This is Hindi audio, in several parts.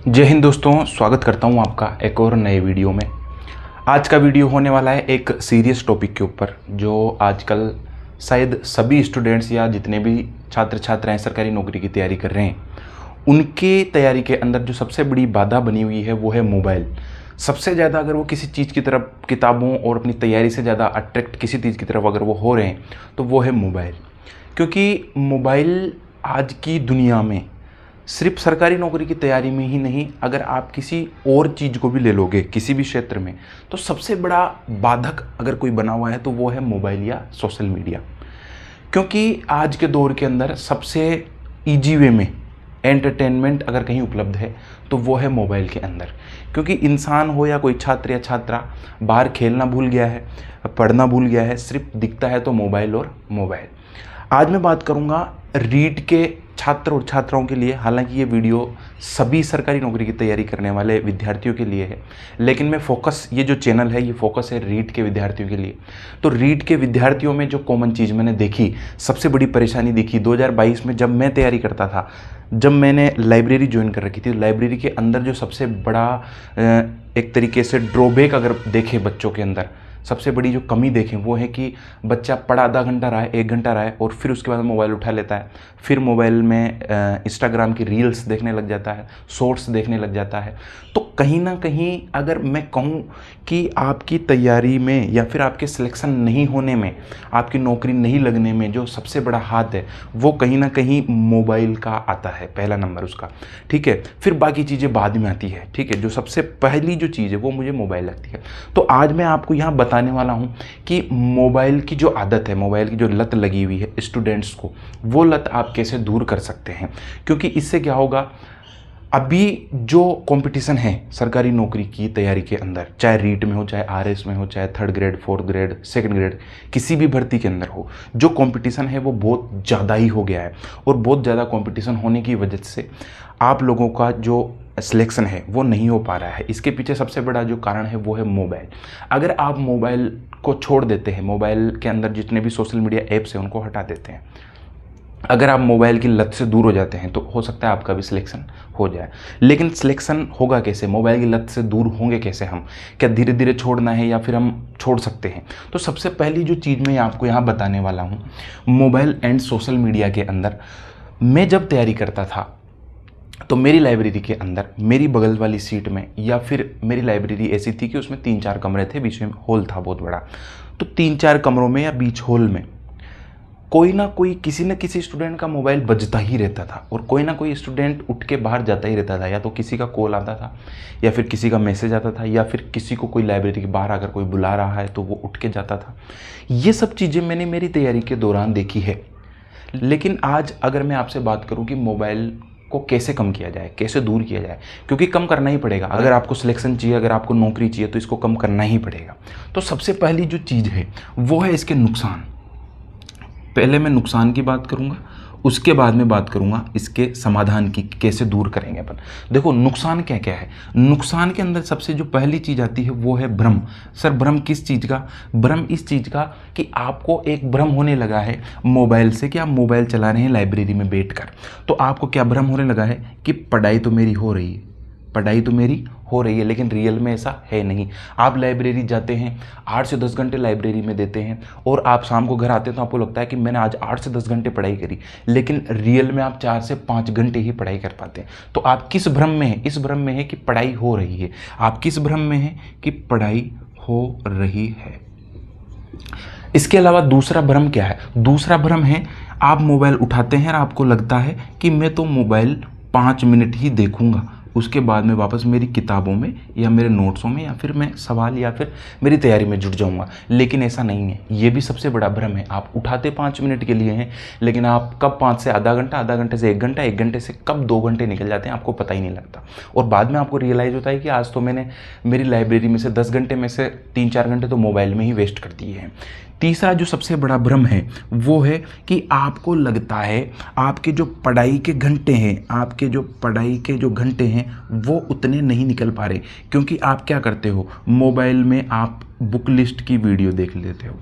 जय हिंद दोस्तों, स्वागत करता हूं आपका एक और नए वीडियो में। आज का वीडियो होने वाला है एक सीरियस टॉपिक के ऊपर जो आजकल शायद सभी स्टूडेंट्स या जितने भी छात्र छात्राएं सरकारी नौकरी की तैयारी कर रहे हैं उनके तैयारी के अंदर जो सबसे बड़ी बाधा बनी हुई है वो है मोबाइल। सबसे ज़्यादा अगर वो किसी चीज़ की तरफ, किताबों और अपनी तैयारी से ज़्यादा अट्रैक्ट किसी चीज़ की तरफ अगर वो हो रहे हैं तो वो है मोबाइल। क्योंकि मोबाइल आज की दुनिया में सिर्फ सरकारी नौकरी की तैयारी में ही नहीं, अगर आप किसी और चीज़ को भी ले लोगे किसी भी क्षेत्र में, तो सबसे बड़ा बाधक अगर कोई बना हुआ है तो वो है मोबाइल या सोशल मीडिया। क्योंकि आज के दौर के अंदर सबसे ईजी वे में एंटरटेनमेंट अगर कहीं उपलब्ध है तो वो है मोबाइल के अंदर। क्योंकि इंसान हो या कोई छात्र या छात्रा बाहर खेलना भूल गया है, पढ़ना भूल गया है, सिर्फ दिखता है तो मोबाइल और मोबाइल। आज मैं बात करूंगा रीट के छात्र और छात्राओं के लिए। हालांकि ये वीडियो सभी सरकारी नौकरी की तैयारी करने वाले विद्यार्थियों के लिए है, लेकिन मैं फोकस, ये जो चैनल है ये फोकस है रीट के विद्यार्थियों के लिए। तो रीट के विद्यार्थियों में जो कॉमन चीज़ मैंने देखी, सबसे बड़ी परेशानी देखी 2022 में जब मैं तैयारी करता था, जब मैंने लाइब्रेरी ज्वाइन कर रखी थी। लाइब्रेरी के अंदर जो सबसे बड़ा एक तरीके से ड्रॉबैक अगर देखें बच्चों के अंदर, सबसे बड़ी जो कमी देखें वो है कि बच्चा पढ़ा आधा घंटा रहा है, 1 घंटा रहा है और फिर उसके बाद मोबाइल उठा लेता है। फिर मोबाइल में इंस्टाग्राम की रील्स देखने लग जाता है, शॉर्ट्स देखने लग जाता है। तो कहीं ना कहीं अगर मैं कहूँ कि आपकी तैयारी में या फिर आपके सिलेक्शन नहीं होने में, आपकी नौकरी नहीं लगने में जो सबसे बड़ा हाथ है वो कहीं ना कहीं मोबाइल का आता है, पहला नंबर उसका। ठीक है, फिर बाकी चीज़ें बाद में आती है। ठीक है, जो सबसे पहली जो चीज़ है वो मुझे मोबाइल लगती है। तो आज मैं आपको यहाँ बताने वाला हूँ कि मोबाइल की जो आदत है, मोबाइल की जो लत लगी हुई है स्टूडेंट्स को, वो लत आप कैसे दूर कर सकते हैं। क्योंकि इससे क्या होगा, अभी जो कंपटीशन है सरकारी नौकरी की तैयारी के अंदर, चाहे रीट में हो, चाहे आरएस में हो, चाहे 3rd grade, 4th grade, 2nd grade, किसी भी भर्ती के अंदर हो, जो कंपटीशन है वो बहुत ज़्यादा ही हो गया है। और बहुत ज़्यादा कंपटीशन होने की वजह से आप लोगों का जो सिलेक्शन है वो नहीं हो पा रहा है। इसके पीछे सबसे बड़ा जो कारण है वो है मोबाइल। अगर आप मोबाइल को छोड़ देते हैं, मोबाइल के अंदर जितने भी सोशल मीडिया ऐप्स हैं उनको हटा देते हैं, अगर आप मोबाइल की लत से दूर हो जाते हैं तो हो सकता है आपका भी सिलेक्शन हो जाए। लेकिन सिलेक्शन होगा कैसे, मोबाइल की लत से दूर होंगे कैसे हम? क्या धीरे धीरे छोड़ना है या फिर हम छोड़ सकते हैं? तो सबसे पहली जो चीज़ मैं आपको यहाँ बताने वाला हूँ, मोबाइल एंड सोशल मीडिया के अंदर मैं जब तैयारी करता था तो मेरी लाइब्रेरी के अंदर, मेरी बगल वाली सीट में, या फिर मेरी लाइब्रेरी ऐसी थी कि उसमें 3-4 कमरे थे, बीच में हॉल था बहुत बड़ा। तो 3-4 कमरों में या बीच हॉल में कोई ना कोई, किसी न किसी स्टूडेंट का मोबाइल बजता ही रहता था और कोई ना कोई स्टूडेंट उठ के बाहर जाता ही रहता था। या तो किसी का कॉल आता था, या फिर किसी का मैसेज आता था, या फिर किसी को कोई लाइब्रेरी के बाहर अगर कोई बुला रहा है तो वो उठ के जाता था। ये सब चीज़ें मैंने मेरी तैयारी के दौरान देखी है। लेकिन आज अगर मैं आपसे बात करूँ कि मोबाइल को कैसे कम किया जाए, कैसे दूर किया जाए, क्योंकि कम करना ही पड़ेगा। अगर आपको सिलेक्शन चाहिए, अगर आपको नौकरी चाहिए तो इसको कम करना ही पड़ेगा। तो सबसे पहली जो चीज़ है वो है इसके नुकसान। पहले मैं नुकसान की बात करूंगा, उसके बाद में बात करूंगा इसके समाधान की, कैसे दूर करेंगे अपन। देखो नुकसान क्या क्या है। नुकसान के अंदर सबसे जो पहली चीज़ आती है वो है भ्रम। सर भ्रम किस चीज़ का? भ्रम इस चीज़ का कि आपको एक भ्रम होने लगा है मोबाइल से कि आप मोबाइल चला रहे हैं लाइब्रेरी में बैठकर। तो आपको क्या भ्रम होने लगा है कि पढ़ाई तो मेरी हो रही है, पढ़ाई तो मेरी हो रही है, लेकिन रियल में ऐसा है नहीं। आप लाइब्रेरी जाते हैं, 8 से 10 घंटे लाइब्रेरी में देते हैं और आप शाम को घर आते हैं तो आपको लगता है कि मैंने आज 8 से 10 घंटे पढ़ाई करी, लेकिन रियल में आप 4 से 5 घंटे ही पढ़ाई कर पाते हैं। तो आप किस भ्रम में हैं? इस भ्रम में है कि पढ़ाई हो रही है। आप किस भ्रम में हैं कि पढ़ाई हो रही है। इसके अलावा दूसरा भ्रम क्या है? दूसरा भ्रम है आप मोबाइल उठाते हैं और आपको लगता है कि मैं तो मोबाइल 5 मिनट ही देखूंगा, उसके बाद में वापस मेरी किताबों में या मेरे नोट्सों में या फिर मैं सवाल या फिर मेरी तैयारी में जुट जाऊंगा। लेकिन ऐसा नहीं है, ये भी सबसे बड़ा भ्रम है। आप उठाते 5 मिनट के लिए हैं, लेकिन आप कब 5 से आधा घंटा, आधा घंटे से 1 घंटा, 1 घंटे से कब 2 घंटे निकल जाते हैं आपको पता ही नहीं लगता। और बाद में आपको रियलाइज़ होता है कि आज तो मैंने मेरी लाइब्रेरी में से 10 घंटे में से 3-4 घंटे तो मोबाइल में ही वेस्ट कर दिए हैं। तीसरा जो सबसे बड़ा भ्रम है वो है कि आपको लगता है आपके जो पढ़ाई के घंटे हैं, आपके जो पढ़ाई के जो घंटे हैं वो उतने नहीं निकल पा रहे। क्योंकि आप क्या करते हो, मोबाइल में आप बुक लिस्ट की वीडियो देख लेते हो,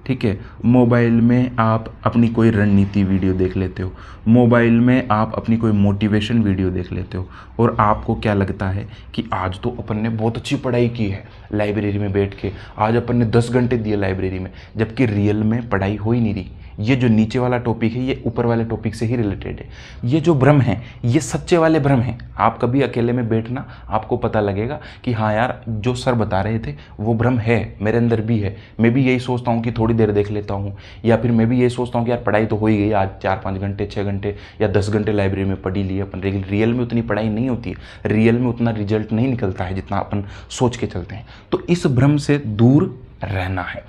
ठीक है, मोबाइल में आप अपनी कोई रणनीति वीडियो देख लेते हो, मोबाइल में आप अपनी कोई मोटिवेशन वीडियो देख लेते हो, और आपको क्या लगता है कि आज तो अपन ने बहुत अच्छी पढ़ाई की है लाइब्रेरी में बैठ के, आज अपन ने 10 घंटे दिए लाइब्रेरी में, जबकि रियल में पढ़ाई हो ही नहीं रही। ये जो नीचे वाला टॉपिक है ये ऊपर वाले टॉपिक से ही रिलेटेड है। ये जो भ्रम है ये सच्चे वाले भ्रम हैं। आप कभी अकेले में बैठना, आपको पता लगेगा कि हाँ यार जो सर बता रहे थे वो भ्रम है, मेरे अंदर भी है। मैं भी यही सोचता हूँ कि थोड़ी देर देख लेता हूँ, या फिर मैं भी यही सोचता हूँ कि यार पढ़ाई तो हो ही गई, आज 4-5 घंटे 6 घंटे या 10 घंटे लाइब्रेरी में पढ़ी लिए अपन। रियल में उतनी पढ़ाई नहीं होती है, रियल में उतना रिजल्ट नहीं निकलता है जितना अपन सोच के चलते हैं। तो इस भ्रम से दूर रहना है।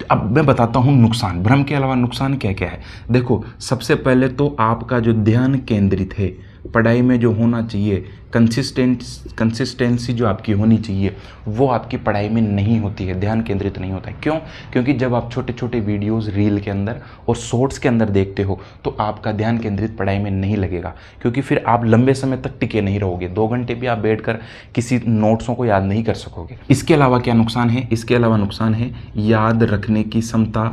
अब मैं बताता हूँ नुकसान, भ्रम के अलावा नुकसान क्या क्या है। देखो, सबसे पहले तो आपका जो ध्यान केंद्रित है पढ़ाई में जो होना चाहिए, कंसिस्टेंसी जो आपकी होनी चाहिए वो आपकी पढ़ाई में नहीं होती है, ध्यान केंद्रित नहीं होता है। क्यों? क्योंकि जब आप छोटे छोटे वीडियोस रील के अंदर और शॉर्ट्स के अंदर देखते हो तो आपका ध्यान केंद्रित पढ़ाई में नहीं लगेगा, क्योंकि फिर आप लंबे समय तक टिके नहीं रहोगे। 2 घंटे भी आप बैठकर किसी नोट्सों को याद नहीं कर सकोगे। इसके अलावा क्या नुकसान है? इसके अलावा नुकसान है याद रखने की क्षमता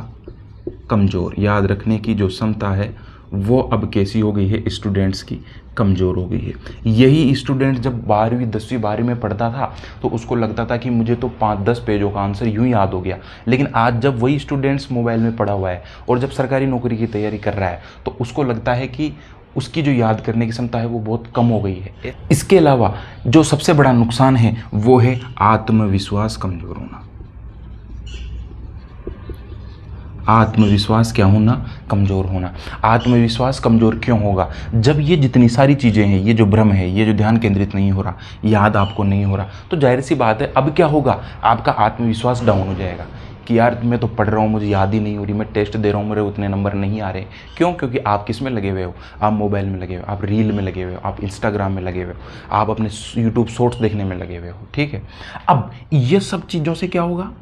कमज़ोर। याद रखने की जो क्षमता है वो अब कैसी हो गई है? स्टूडेंट्स की कमज़ोर हो गई है। यही स्टूडेंट जब 12वीं 10वीं 12वीं में पढ़ता था तो उसको लगता था कि मुझे तो 5-10 पेजों का आंसर यूं ही याद हो गया, लेकिन आज जब वही स्टूडेंट्स मोबाइल में पढ़ा हुआ है और जब सरकारी नौकरी की तैयारी कर रहा है तो उसको लगता है कि उसकी जो याद करने की क्षमता है वो बहुत कम हो गई है। इसके अलावा जो सबसे बड़ा नुकसान है वो है आत्मविश्वास कमज़ोर होना। आत्मविश्वास क्या होना? कमज़ोर होना। आत्मविश्वास कमज़ोर क्यों होगा? जब ये जितनी सारी चीज़ें हैं, ये जो भ्रम है, ये जो ध्यान केंद्रित नहीं हो रहा, याद आपको नहीं हो रहा, तो जाहिर सी बात है अब क्या होगा? आपका आत्मविश्वास डाउन हो जाएगा कि यार मैं तो पढ़ रहा हूँ, मुझे याद ही नहीं हो रही, मैं टेस्ट दे रहा हूँ, मेरे उतने नंबर नहीं आ रहे। क्यों? क्योंकि आप किस में लगे हुए हो? आप मोबाइल में लगे हुए हो, आप रील में लगे हुए हो, आप इंस्टाग्राम में लगे हुए हो, आप अपने यूट्यूब शॉर्ट्स देखने में लगे हुए हो। ठीक है, अब ये सब चीज़ों से क्या होगा?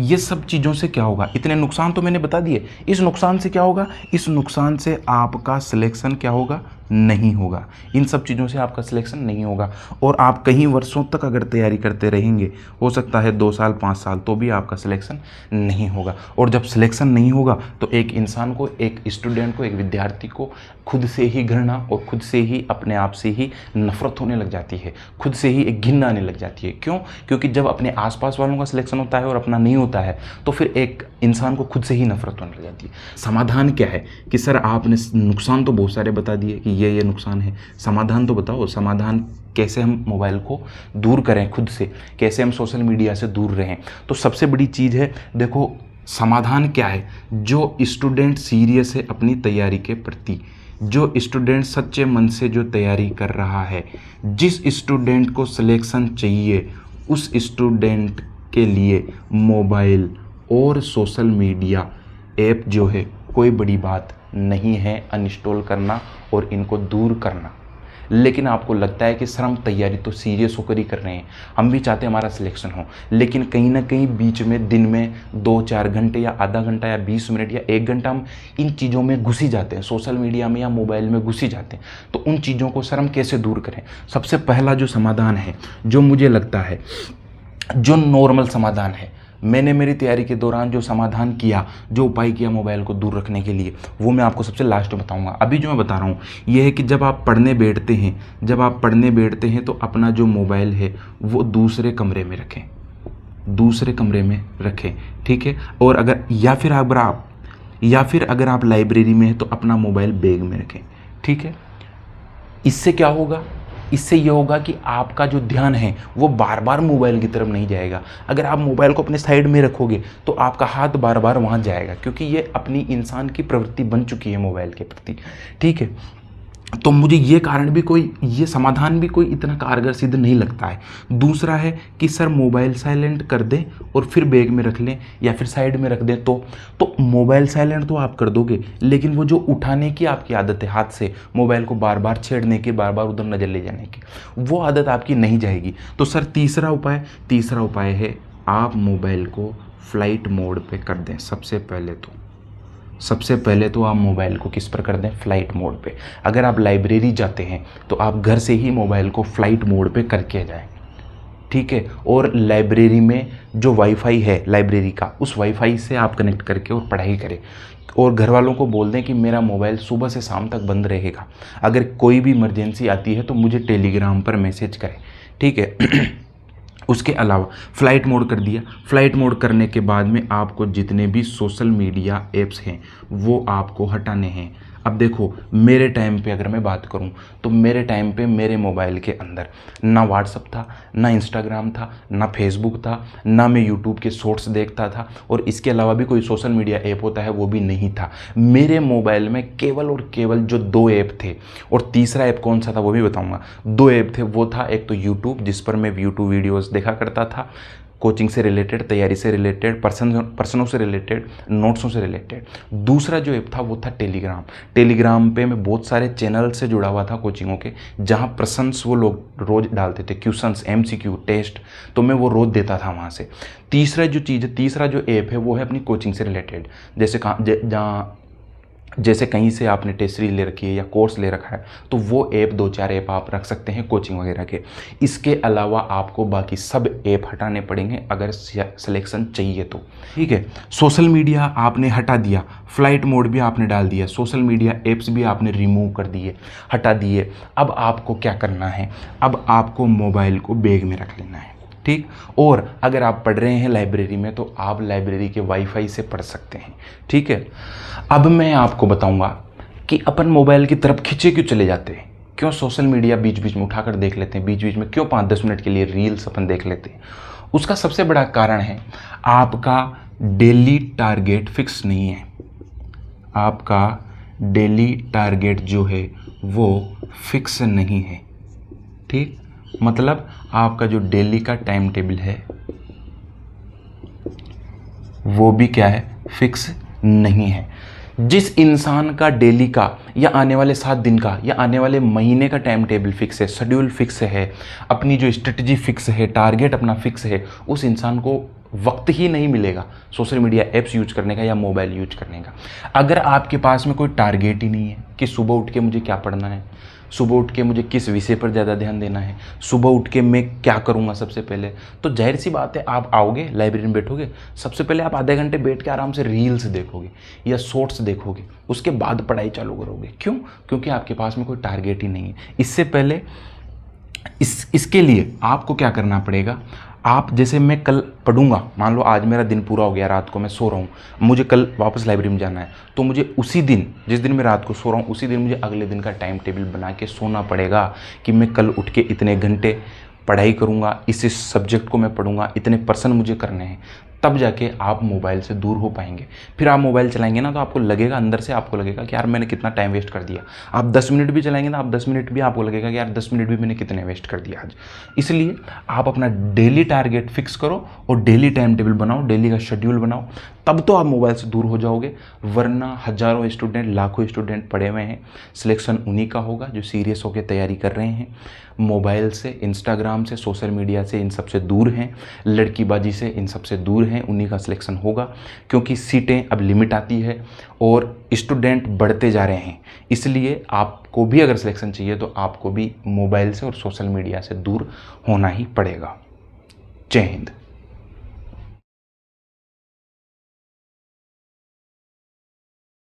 ये सब चीज़ों से क्या होगा? इतने नुकसान तो मैंने बता दिए। इस नुकसान से क्या होगा? इस नुकसान से आपका सिलेक्शन क्या होगा? नहीं होगा। इन सब चीज़ों से आपका सिलेक्शन नहीं होगा और आप कई वर्षों तक अगर तैयारी करते रहेंगे, हो सकता है 2 साल 5 साल, तो भी आपका सिलेक्शन नहीं होगा। और जब सिलेक्शन नहीं होगा तो एक इंसान को, एक स्टूडेंट को, एक विद्यार्थी को खुद से ही घृणा और खुद से ही अपने आप से ही नफरत होने लग जाती है, खुद से ही एक घिन आने लग जाती है। क्यों? क्योंकि जब अपने आसपास वालों का सिलेक्शन होता है और अपना नहीं होता है तो फिर एक इंसान को खुद से ही नफरत होने लग जाती है। समाधान क्या है? कि सर आपने नुकसान तो बहुत सारे बता दिए कि ये नुकसान है, समाधान तो बताओ। समाधान कैसे हम मोबाइल को दूर करें खुद से, कैसे हम सोशल मीडिया से दूर रहें? तो सबसे बड़ी चीज़ है, देखो समाधान क्या है? जो स्टूडेंट सीरियस है अपनी तैयारी के प्रति, जो स्टूडेंट सच्चे मन से जो तैयारी कर रहा है, जिस स्टूडेंट को सिलेक्शन चाहिए, उस स्टूडेंट के लिए मोबाइल और सोशल मीडिया ऐप जो है कोई बड़ी बात नहीं है अनइंस्टॉल करना और इनको दूर करना। लेकिन आपको लगता है कि सर हम तैयारी तो सीरियस होकर ही कर रहे हैं, हम भी चाहते हैं हमारा सिलेक्शन हो, लेकिन कहीं ना कहीं बीच में दिन में 2-4 घंटे या आधा घंटा या 20 मिनट या 1 घंटा हम इन चीज़ों में घुस ही जाते हैं, सोशल मीडिया में या मोबाइल में घुस ही जाते हैं। तो उन चीज़ों को सर हम कैसे दूर करें? सबसे पहला जो समाधान है, जो मुझे लगता है जो नॉर्मल समाधान है, मैंने मेरी तैयारी के दौरान जो समाधान किया, जो उपाय किया मोबाइल को दूर रखने के लिए, वो मैं आपको सबसे लास्ट में बताऊंगा। अभी जो मैं बता रहा हूँ ये है कि जब आप पढ़ने बैठते हैं तो अपना जो मोबाइल है वो दूसरे कमरे में रखें, ठीक है। और अगर या फिर अगर आप लाइब्रेरी में हैं तो अपना मोबाइल बैग में रखें, ठीक है। इससे क्या होगा? इससे ये होगा कि आपका जो ध्यान है वो बार बार मोबाइल की तरफ नहीं जाएगा। अगर आप मोबाइल को अपने साइड में रखोगे तो आपका हाथ बार बार वहाँ जाएगा, क्योंकि ये अपनी इंसान की प्रवृत्ति बन चुकी है मोबाइल के प्रति, ठीक है। तो मुझे ये समाधान भी कोई इतना कारगर सिद्ध नहीं लगता है। दूसरा है कि सर मोबाइल साइलेंट कर दें और फिर बैग में रख लें या फिर साइड में रख दें। तो मोबाइल साइलेंट तो आप कर दोगे, लेकिन वो जो उठाने की आपकी आदत है, हाथ से मोबाइल को बार बार छेड़ने की, बार बार उधर नज़र ले जाने की, वो आदत आपकी नहीं जाएगी। तो सर तीसरा उपाय है आप मोबाइल को फ्लाइट मोड पे कर दें। सबसे पहले तो आप मोबाइल को किस पर कर दें? फ्लाइट मोड पे। अगर आप लाइब्रेरी जाते हैं तो आप घर से ही मोबाइल को फ्लाइट मोड पे करके जाएं, ठीक है। और लाइब्रेरी में जो वाईफाई है लाइब्रेरी का, उस वाईफाई से आप कनेक्ट करके और पढ़ाई करें। और घर वालों को बोल दें कि मेरा मोबाइल सुबह से शाम तक बंद रहेगा, अगर कोई भी इमरजेंसी आती है तो मुझे टेलीग्राम पर मैसेज करें, ठीक है। उसके अलावा फ़्लाइट मोड कर दिया। फ़्लाइट मोड करने के बाद में आपको जितने भी सोशल मीडिया ऐप्स हैं वो आपको हटाने हैं। अब देखो, मेरे टाइम पे अगर मैं बात करूं तो मेरे टाइम पे मेरे मोबाइल के अंदर ना व्हाट्सअप था, ना इंस्टाग्राम था, ना फेसबुक था, ना मैं यूट्यूब के शॉर्ट्स देखता था, और इसके अलावा भी कोई सोशल मीडिया ऐप होता है वो भी नहीं था। मेरे मोबाइल में केवल और केवल जो 2 ऐप थे, और तीसरा ऐप कौन सा था वो भी बताऊँगा। 2 ऐप थे, वो था एक तो यूट्यूब, जिस पर मैं यूट्यूब वीडियोज़ देखा करता था, कोचिंग से रिलेटेड, तैयारी से रिलेटेड, पर्सनों से रिलेटेड, नोट्सों से रिलेटेड। दूसरा जो ऐप था वो था टेलीग्राम। टेलीग्राम पे मैं बहुत सारे चैनल से जुड़ा हुआ था कोचिंगों के, जहाँ प्रश्नस वो लोग रोज़ डालते थे, क्वेश्चंस, MCQ टेस्ट, तो मैं वो रोज़ देता था वहाँ से। तीसरा जो ऐप है वो है अपनी कोचिंग से रिलेटेड, जैसे कहीं से आपने टेस्ट सीरीज ले रखी है या कोर्स ले रखा है तो वो ऐप 2-4 ऐप आप रख सकते हैं कोचिंग वगैरह के। इसके अलावा आपको बाकी सब ऐप हटाने पड़ेंगे अगर सिलेक्शन चाहिए तो, ठीक है। सोशल मीडिया आपने हटा दिया, फ्लाइट मोड भी आपने डाल दिया, सोशल मीडिया ऐप्स भी आपने रिमूव कर दिए, हटा दिए। अब आपको क्या करना है, अब आपको मोबाइल को बैग में रख लेना है, ठीक। और अगर आप पढ़ रहे हैं लाइब्रेरी में तो आप लाइब्रेरी के वाईफाई से पढ़ सकते हैं, ठीक है। अब मैं आपको बताऊंगा कि अपन मोबाइल की तरफ खींचे क्यों चले जाते हैं, क्यों सोशल मीडिया बीच बीच में उठाकर देख लेते हैं, बीच बीच में क्यों 5-10 मिनट के लिए रील्स अपन देख लेते हैं। उसका सबसे बड़ा कारण है आपका डेली टारगेट फिक्स नहीं है। आपका डेली टारगेट जो है वो फिक्स नहीं है, ठीक। मतलब आपका जो डेली का टाइम टेबल है वो भी क्या है, फिक्स नहीं है। जिस इंसान का डेली का या आने वाले 7 दिन का या आने वाले महीने का टाइम टेबल फिक्स है, शेड्यूल फिक्स है, अपनी जो स्ट्रेटजी फिक्स है, टारगेट अपना फिक्स है, उस इंसान को वक्त ही नहीं मिलेगा सोशल मीडिया ऐप्स यूज करने का या मोबाइल यूज करने का। अगर आपके पास में कोई टारगेट ही नहीं है कि सुबह उठ के मुझे क्या पढ़ना है, सुबह उठ के मुझे किस विषय पर ज़्यादा ध्यान देना है, सुबह उठ के मैं क्या करूँगा सबसे पहले, तो जाहिर सी बात है आप आओगे लाइब्रेरी में बैठोगे, सबसे पहले आप आधे घंटे बैठ के आराम से रील्स देखोगे या शॉर्ट्स देखोगे, उसके बाद पढ़ाई चालू करोगे। क्यों? क्योंकि आपके पास में कोई टारगेट ही नहीं है। इससे पहले इसके लिए आपको क्या करना पड़ेगा, आप जैसे मैं कल पढ़ूंगा, मान लो आज मेरा दिन पूरा हो गया, रात को मैं सो रहा हूँ, मुझे कल वापस लाइब्रेरी में जाना है, तो मुझे उसी दिन जिस दिन मैं रात को सो रहा हूँ उसी दिन मुझे अगले दिन का टाइम टेबल बना के सोना पड़ेगा कि मैं कल उठ के इतने घंटे पढ़ाई करूँगा, इस सब्जेक्ट को मैं पढ़ूंगा, इतने पर्सन मुझे करने हैं, तब जाके आप मोबाइल से दूर हो पाएंगे। फिर आप मोबाइल चलाएंगे ना तो आपको लगेगा, अंदर से आपको लगेगा कि यार मैंने कितना टाइम वेस्ट कर दिया। आप 10 मिनट भी चलाएंगे ना, आप 10 मिनट भी आपको लगेगा कि यार 10 मिनट भी मैंने कितने वेस्ट कर दिया आज। इसलिए आप अपना डेली टारगेट फिक्स करो और डेली टाइम टेबल बनाओ, डेली का शेड्यूल बनाओ, तब तो आप मोबाइल से दूर हो जाओगे। वरना हज़ारों स्टूडेंट, लाखों स्टूडेंट पढ़े हुए हैं, सिलेक्शन उन्हीं का होगा जो सीरियस होकर तैयारी कर रहे हैं, मोबाइल से, इंस्टाग्राम से, सोशल मीडिया से इन सब से दूर हैं, लड़कीबाजी से इन सब से दूर हैं, उन्हीं का सिलेक्शन होगा। क्योंकि सीटें अब लिमिट आती है और स्टूडेंट बढ़ते जा रहे हैं, इसलिए आपको भी अगर सिलेक्शन चाहिए तो आपको भी मोबाइल से और सोशल मीडिया से दूर होना ही पड़ेगा। जय हिंद।